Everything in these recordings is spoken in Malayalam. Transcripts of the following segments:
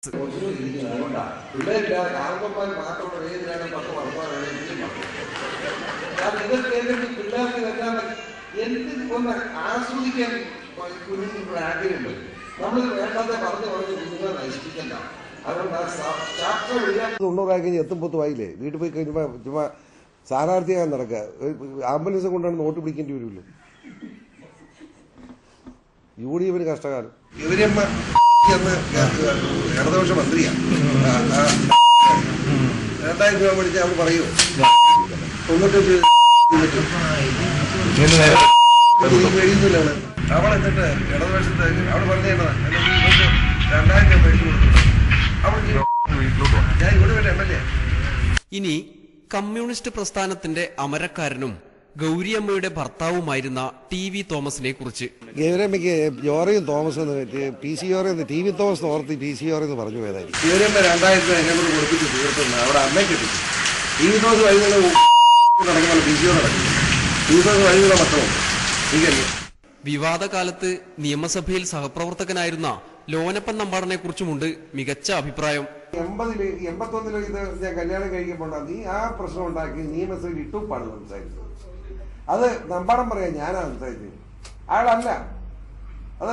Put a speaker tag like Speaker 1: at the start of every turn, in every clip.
Speaker 1: ആസ്വദിക്കാൻ ആഗ്രഹമുണ്ട്. നമ്മൾ വേണ്ടത് പറഞ്ഞു നശിപ്പിക്കണ്ട. അതുകൊണ്ട്
Speaker 2: 90 കഴിഞ്ഞ് എത്തുമ്പോത്തുമായില്ലേ വീട്ടിൽ പോയി കഴിഞ്ഞപ്പോ ചുമ്മാ സ്ഥാനാർത്ഥിയാകാൻ നടക്കുക. ആംബുലൻസ് കൊണ്ടാണ് നോട്ട് പിടിക്കേണ്ടി വരുമല്ലോ. UDF കഷ്ടകാലം. ഇവരമ്മ ഇടതുപക്ഷ മന്ത്രിയാണ്. 2000 രൂപ മേടിച്ചാൽ അവൾ പറയൂ 95 എഴുതുന്നില്ല. അവൾ എന്നിട്ട് ഇടതുപക്ഷത്തെ അവൾ പറഞ്ഞേണ്ടത് 2000 രൂപ മേടിച്ചു കൊടുത്തു. ഞാൻ ഇവിടെ വരെ MLA.
Speaker 3: ഇനി കമ്മ്യൂണിസ്റ്റ് പ്രസ്ഥാനത്തിന്റെ അമരക്കാരനും ഗൗരിയമ്മയുടെ ഭർത്താവുമായിരുന്ന TV തോമസിനെ കുറിച്ച്.
Speaker 2: ഗൗരിയമ്മയ്ക്ക് ജോറിയും തോമസ് PC ജോറി TV തോമസ് ഓർത്തി PC ജോറി എന്ന് പറഞ്ഞു പോയതായിരിക്കും.
Speaker 1: ഗൗരിയമ്മ 2000 എന്നെ കൊണ്ട് കൊടുപ്പിച്ച് തീർത്തുന്ന അവിടെ അമ്മയ്ക്ക് കിട്ടി. TV തോമസ് വഴികൾ നടക്കുമ്പോൾ PC ജോറി നടക്കും. TV തോമസ് വഴികളുടെ മക്കളും എനിക്കറിയാം.
Speaker 3: വിവാദ കാലത്ത് നിയമസഭയിൽ സഹപ്രവർത്തകനായിരുന്ന ലോനപ്പൻ നമ്പാടനെ കുറിച്ചുമുണ്ട് മികച്ച അഭിപ്രായം.
Speaker 2: 80-ല് 81-ല് ഇത് ഞാൻ കല്യാണം കഴിക്കുമ്പോൾ നീ ആ പ്രശ്നം ഉണ്ടാക്കി നിയമസഭയിൽ ഇട്ടുപ്പാണ് സംസാരിച്ചത്. അത് നമ്പാടം പറയാം ഞാനാ സംസാരിച്ചത്, അയാളല്ല. അത്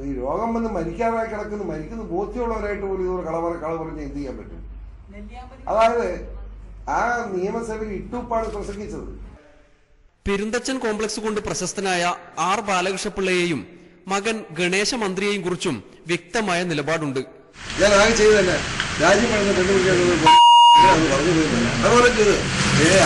Speaker 2: ഈ രോഗം വന്ന് മരിക്കാറായി കിടക്കുന്നു, മരിക്കുന്ന ബോധ്യമുള്ളവരായിട്ട് പോലും ഇതുപോലെ കള പറഞ്ഞ് എന്ത് ചെയ്യാൻ പറ്റും? അതായത് ആ നിയമസഭയിൽ ഇട്ടുപ്പാണ് പ്രസംഗിച്ചത്.
Speaker 3: പെരുന്തച്ചൻ കോംപ്ലക്സ് കൊണ്ട് പ്രശസ്തനായ R ബാലകൃഷ്ണപിള്ളയെയും മകൻ ഗണേശ മന്ത്രിയെയും കുറിച്ചും വ്യക്തമായ നിലപാടുണ്ട്.
Speaker 1: ഞാൻ ആകെ ചെയ്തതന്നെ രാജ്യം പറഞ്ഞു പോയില്ല. അതുപോലെ ചെയ്ത്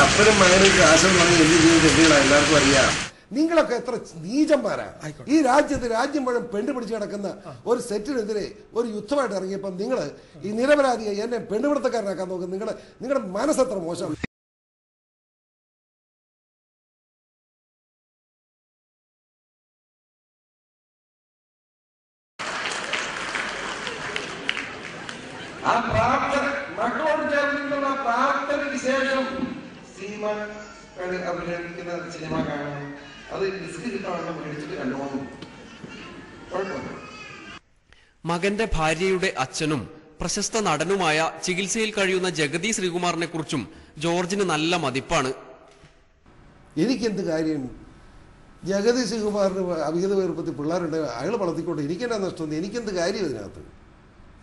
Speaker 1: അപ്പനും മകനും ആശം പറഞ്ഞ് എന്ത് ചെയ്ത് എന്തിനാ എല്ലാവർക്കും അറിയാം.
Speaker 2: നിങ്ങളൊക്കെ എത്ര നീചന്മാരാ. ഈ രാജ്യം മുഴുവൻ പെണ്ണുപിടിച്ച് കിടക്കുന്ന ഒരു സെറ്റിനെതിരെ ഒരു യുദ്ധമായിട്ട് ഇറങ്ങിയപ്പോൾ നിങ്ങൾ ഈ നിരപരാധിയെ എന്നെ പെണ്ണുപിടുത്തക്കാരനാക്കാൻ നോക്കും. നിങ്ങളുടെ മനസ്സെത്ര മോശം.
Speaker 1: ആ പ്രാർത്ഥന മക്കളോട് ചേർന്നിട്ടുള്ള പ്രാർത്ഥനയ്ക്ക് ശേഷം സിനിമ അഭിനയിക്കുന്ന സിനിമ കാണാൻ അത് ഡിസ്ക് കിട്ടാണെന്ന് മേടിച്ചിട്ട് കണ്ടുപോകുന്നു.
Speaker 3: മകന്റെ ഭാര്യയുടെ അച്ഛനും പ്രശസ്ത നടനുമായ ചികിത്സയിൽ കഴിയുന്ന ജഗതി ശ്രീകുമാറിനെ കുറിച്ചും ജോർജിന് നല്ല മതിപ്പാണ്.
Speaker 2: എനിക്കെന്ത് കാര്യം? ജഗതി ശ്രീകുമാറിന് അവിഹിത വേർപ്പത്തിൽ പിള്ളേരുണ്ട്, അയാൾ വളർത്തിക്കോട്ടെ, എനിക്കെന്നാ നഷ്ടം? എനിക്കെന്ത് കാര്യം ഇതിനകത്ത്?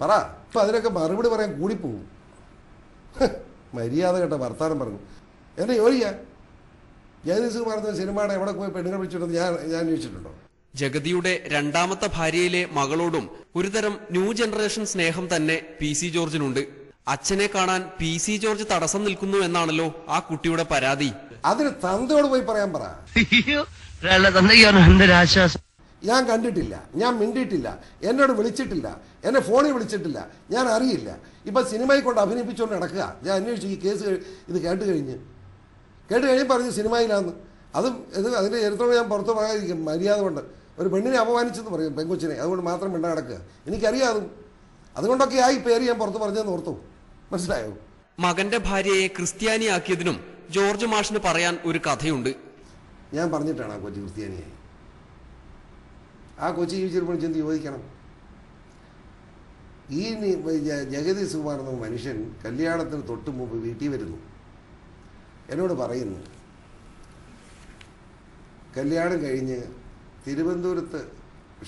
Speaker 2: പറ. ഇപ്പം അതിനൊക്കെ മറുപടി പറയാൻ കൂടിപ്പോവും. മര്യാദ കേട്ട വർത്താനം പറഞ്ഞു. എന്നെ ജോലിയാ ജഗതി ശ്രീകുമാറിന്റെ സിനിമയുടെ എവിടെ പോയി പെണ്ണുങ്ങൾ വിളിച്ചിട്ടുണ്ടെന്ന് ഞാൻ അന്വേഷിച്ചിട്ടുണ്ടോ?
Speaker 3: ജഗതിയുടെ രണ്ടാമത്തെ ഭാര്യയിലെ മകളോടും ഒരുതരം ന്യൂ ജനറേഷൻ സ്നേഹം തന്നെ PC ജോർജിനുണ്ട്. അച്ഛനെ കാണാൻ PC ജോർജ് തടസ്സം നിൽക്കുന്നു എന്നാണല്ലോ ആ കുട്ടിയുടെ പരാതി.
Speaker 2: അതിന് തന്തയോട് പോയി പറയാൻ പറ. ഞാൻ കണ്ടിട്ടില്ല, ഞാൻ മിണ്ടിയിട്ടില്ല, എന്നോട് വിളിച്ചിട്ടില്ല, എന്നെ ഫോണിൽ വിളിച്ചിട്ടില്ല, ഞാൻ അറിയില്ല. ഇപ്പം സിനിമയിൽ കൊണ്ട് അഭിനയിപ്പിച്ചുകൊണ്ട് നടക്കുക. ഞാൻ അന്വേഷിച്ചു ഈ കേസ് ഇത് കേട്ട് കഴിഞ്ഞ് പറഞ്ഞു സിനിമയിലാന്ന്. അതിൻ്റെ ചരിത്രം ഞാൻ പുറത്ത് പറയാതിരിക്കും. മര്യാദ കൊണ്ട് ഒരു പെണ്ണിനെ അപമാനിച്ചെന്ന് പറയും, പെങ്കൊച്ചിനെ. അതുകൊണ്ട് മാത്രം മിണ്ടാ നടക്കുക. എനിക്കറിയാം. അതുകൊണ്ടൊക്കെ ആയി പേര് ഞാൻ പുറത്ത് പറഞ്ഞതെന്ന് ഓർത്തു. മനസ്സിലായോ?
Speaker 3: മകന്റെ ഭാര്യയെ ക്രിസ്ത്യാനിയാക്കിയതിനും ജോർജ് മാഷിന് പറയാൻ ഒരു കഥയുണ്ട്.
Speaker 2: ഞാൻ പറഞ്ഞിട്ടാണ് ആ കൊച്ചി ക്രിസ്ത്യാനിയായി. ആ കൊച്ചി ജീവിച്ചിരുമ്പോൾ ചെന്ന് ചോദിക്കണം. ഈ ജഗതി ശ്രീകുമാർ എന്ന മനുഷ്യൻ കല്യാണത്തിന് തൊട്ട് മുമ്പ് വീട്ടിൽ വരുന്നു, എന്നോട് പറയുന്നു കല്യാണം കഴിഞ്ഞ് തിരുവനന്തപുരത്ത്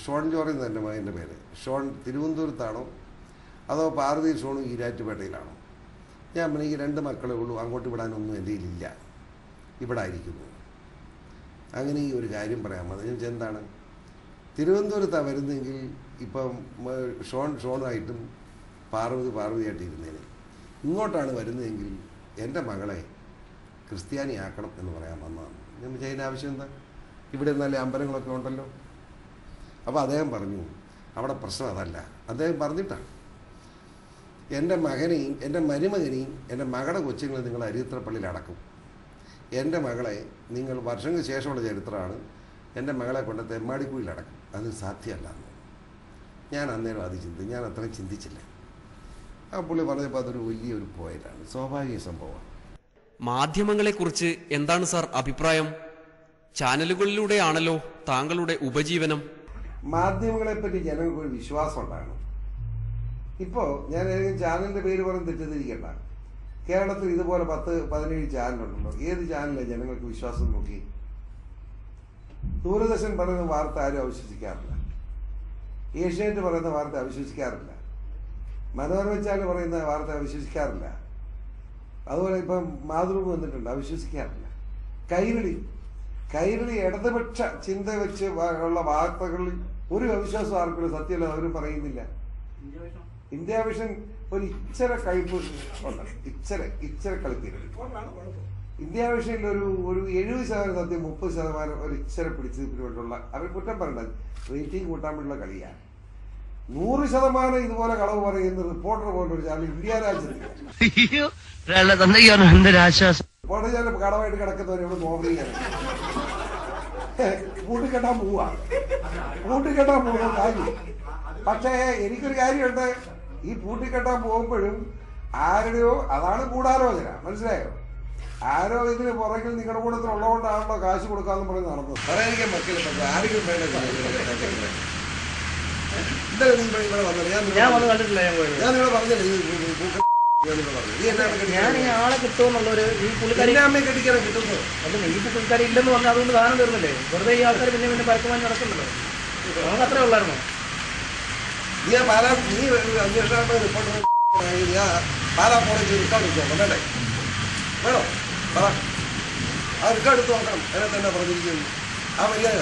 Speaker 2: ഷോൺ ജോറി എന്ന് എൻ്റെ മകൻ്റെ പേര്. ഷോൺ തിരുവനന്തപുരത്താണോ അതോ പാർവതി ഷോൺ ഈരാറ്റുപേട്ടയിലാണോ? ഞാൻ പറഞ്ഞു ഈ 2 മക്കളേ ഉള്ളൂ, അങ്ങോട്ട് വിടാനൊന്നും എൻ്റെ കയ്യിലില്ല, ഇവിടെ ആയിരിക്കുന്നു. അങ്ങനെ ഈ ഒരു കാര്യം പറയാൻ മതി. ഞാൻ എന്താണ് തിരുവനന്തപുരത്താണ് വരുന്നതെങ്കിൽ ഇപ്പം ഷോണായിട്ടും പാർവതിയായിട്ട് ഇരുന്നേനെ. ഇങ്ങോട്ടാണ് വരുന്നതെങ്കിൽ എൻ്റെ മകളെ ക്രിസ്ത്യാനിയാക്കണം എന്ന് പറയാൻ വന്നതാണ്. ഞാൻ അതിൻ്റെ ആവശ്യം എന്താ? ഇവിടെ നല്ല അമ്പലങ്ങളൊക്കെ ഉണ്ടല്ലോ. അപ്പോൾ അദ്ദേഹം പറഞ്ഞു അവിടെ പ്രശ്നം അതല്ല. അദ്ദേഹം പറഞ്ഞിട്ടാണ് എൻ്റെ മകനെയും എൻ്റെ മരുമകനെയും എൻ്റെ മകളുടെ കൊച്ചുങ്ങളെ നിങ്ങൾ അരിത്രപ്പള്ളിയിൽ അടക്കും. എൻ്റെ മകളെ നിങ്ങൾ വർഷങ്ങൾക്ക് ശേഷമുള്ള ചരിത്രമാണ്, എൻ്റെ മകളെ കൊണ്ട് തെമ്മാടിക്കുഴിയിൽ അടക്കും. അത് സാധ്യമല്ല. ഞാൻ അന്നേരം അത് ഞാൻ അത്രയും ചിന്തിച്ചില്ല. ആ പുള്ളി പറഞ്ഞപ്പോൾ അതൊരു വലിയൊരു പോയിന്റാണ്, സ്വാഭാവിക സംഭവമാണ്.
Speaker 3: മാധ്യമങ്ങളെക്കുറിച്ച് എന്താണ് സാർ അഭിപ്രായം? ചാനലുകളിലൂടെയാണല്ലോ താങ്കളുടെ ഉപജീവനം.
Speaker 2: മാധ്യമങ്ങളെപ്പറ്റി ജനങ്ങൾക്ക് ഒരു വിശ്വാസം ഉണ്ടാകണം. ഇപ്പോൾ ഞാൻ ഏതെങ്കിലും ചാനലിന്റെ പേര് പറഞ്ഞ് തെറ്റിദ്ധരിക്കണ്ട. കേരളത്തിൽ ഇതുപോലെ 10-17 ചാനലുണ്ടല്ലോ. ഏത് ചാനലിലാണ് ജനങ്ങൾക്ക് വിശ്വാസം നോക്കി? ദൂരദർശൻ പറയുന്ന വാർത്ത ആരും അവിശ്വസിക്കാറില്ല. ഏഷ്യാനെറ്റ് പറയുന്ന വാർത്ത അവിശ്വസിക്കാറില്ല. മനോരമ ചാനൽ പറയുന്ന വാർത്ത അവിശ്വസിക്കാറില്ല. അതുപോലെ ഇപ്പം മാതൃഭൂമി വന്നിട്ടുണ്ട്, അവിശ്വസിക്കാറില്ല. കൈരളി ഇടതുപക്ഷ ചിന്ത വെച്ച് ഉള്ള വാർത്തകളിൽ ഒരു അവിശ്വാസം ആർക്കില്ല. സത്യമല്ല, അവരും പറയുന്നില്ല. ഇന്ത്യ വിഷൻ ഒരു ഇച്ചിര കഴിപ്പ് ഉണ്ട്, ഇച്ചിര കളിപ്പിരുന്നു. ഇന്ത്യ വിഷനിൽ ഒരു 70% സത്യം, 30% ഒരു ഇച്ചിര പിടിച്ചുകൊണ്ടുള്ള അവർ കുറ്റം പറയണ്ടത് റേറ്റിംഗ് കൂട്ടാൻ വേണ്ടിയുള്ള കളിയാണ്. 100% ഇതുപോലെ കളവ് പറയുന്ന റിപ്പോർട്ടർ പോലെ ഒരു ചാനൽ ഇന്ത്യ രാജ്യത്ത് റിപ്പോർട്ടർ ചാനൽ കടമായിട്ട് കിടക്കുന്നവരെ നോവൽ ചെയ്യാൻ കൂട്ടിക്കെട്ടാൻ പോവാ കാര്യം. പക്ഷേ എനിക്കൊരു കാര്യമുണ്ട്, ഈ പൂട്ടിക്കെട്ടാൻ പോകുമ്പോഴും ആരുടെയോ, അതാണ് ഗൂഢാലോചന, മനസ്സിലായോ? ആരോ ഇതിന് പുറകിൽ നിങ്ങളുടെ കൂട്ടത്തിൽ ഉള്ളതുകൊണ്ടാണല്ലോ കാശ് കൊടുക്കാന്ന് പറഞ്ഞ് നടന്നത്. പറയാനിരിക്കാൻ മക്കളെ ആരെങ്കിലും വേണ്ട. ഇന്നലെ നിങ്ങൾ ഇവിടെ വന്നത് ഞാൻ വന്ന് കണ്ടിട്ടില്ല. ഞാൻ നിങ്ങളെ പറഞ്ഞില്ലേ
Speaker 4: ഞാൻ ഈ ആളെ കിട്ടുമെന്നുള്ളൊരു ഈ പുള്ളിക്കാരി
Speaker 2: അമ്മയെ കെട്ടിക്കാനെ കിട്ടുന്നത്.
Speaker 4: അല്ല, ഈ പുള്ളിക്കാരി ഇല്ലെന്ന് പറഞ്ഞാൽ അതുകൊണ്ട് സാധനം തീർന്നില്ലേ? വെറുതെ ഈ ആൾക്കാർ പിന്നെ പരക്കുവാൻ നടക്കുന്നുണ്ടല്ലോ. നമുക്ക് അത്രേ ഉള്ളായിരുന്നോ?
Speaker 2: നീ അന്വേഷണ റിപ്പോർട്ടർ പാലാ കോളേജ് റിക്കാർഡ് എടുത്ത് നോക്കണം. വേണ്ടേ? വേണോ? പറ. ആ റിക്കാർഡ് എടുത്ത് നോക്കണം. അതിനകത്ത് തന്നെ പറഞ്ഞിരിക്കുന്നു. ആ മര്യാദ